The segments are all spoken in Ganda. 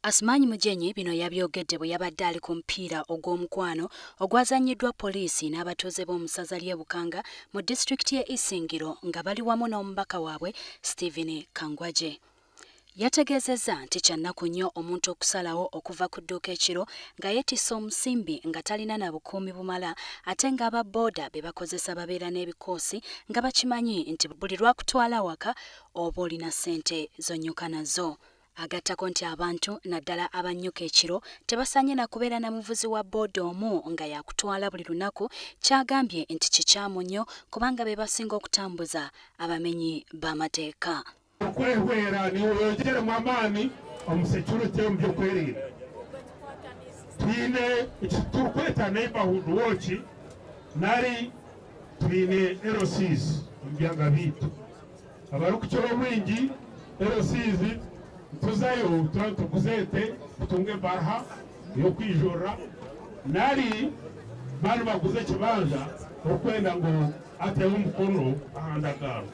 Asuman Mugyenyi bino yabyogedde bwe yabadde ali ku mupiira ogw'omukwano ogwazannyiddwa poliisi n'abatuuze b'omusaza ly'e Bukanga mu disitulikiti y'e Isingiro nga bali wamu n'omubaka waabwe Stephen Kangwaje. Yategeezezza nti kya nnaku nnyo omuntu okusalawo okuva ku dduuka ekiro nga yeetisse omusimbi nga talina na bukuumi bumala ate ng'aba booda be bakozesa babeera n'ebikoosi nga bakimanyi nti buli lwakutwala waka oba olina ssente z'onnyuka nazo. Agattako nti abantu naddala abannyuka ekiro tebasaanye na kubeera na muvuzi wa booda omu nga yakutwala buli lunaku, kyagambye nti kikyamu nnyo kubanga be basinga okutambuza abamenyi b'amateeka. Okwehwera niweyongeremu amaani omu security mu by'okwerinda. Twine ekiturikweta neighborhood watch nari twine LCs mu byanga biitu abarikukira obwingi LCs tuzayo tuguzeete tutunge baraha y'okwijorra nari banu baguze ekibanza okwenda ngu atewe omukono ahandagaano.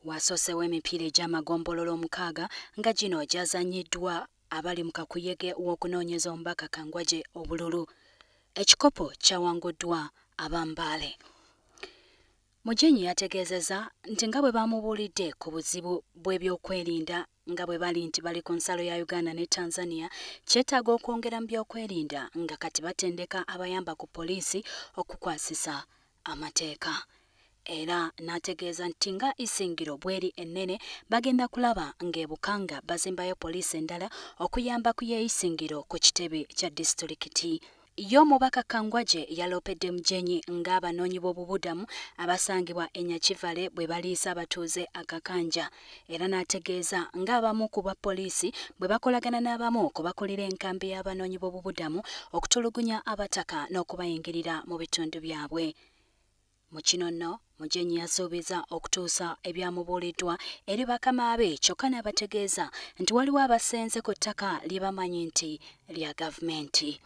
Wasoosewo emipiira egy'amagombololo 6 nga gino gyazannyiddwa abali mu kakuyege w'okunoonyeza omubaka Kangwaje obululu. Ekikopo kyawanguddwa abambaale. Mugyenyi yategeezezza nti nga bwe bamubuulidde ku buzibu bw'ebyokwerinda nga bwe bali nti bali ku nsalo ya Uganda ne Tanzania, kyetaaga okwongera mu byokwerinda nga kati batendeka abayamba ku poliisi okukwasisa amateeka. Era n'ategeeza nti nga Isingiro bweri ennene bagenda kulaba ng'e Bukanga bazimbayo poliisi endala okuyamba ku y'e Isingiro ku kitebe kya disitulikiti. Y'omubaka Kangwaje yaloopedde Mugyenyi ng'abanoonyi b'obubudamu abasangibwa e Nyakivale bwe baliisa abatuuze akakanja, era n'ategeeza ng'abamu ku bapoliisi bwe bakolagana n'abamu ku bakulira enkambi y'abanoonyi b'obubudamu okutulugunya abataka n'okubayingirira mu bitundu byabwe. Mu kino nno Mugyenyi yasuubiza okutuusa ebyamubuuliddwa eri bakama be, kyokka n'abategeeza nti waliwo abasenze ku ttaka lye bamanyi nti lya gavumenti.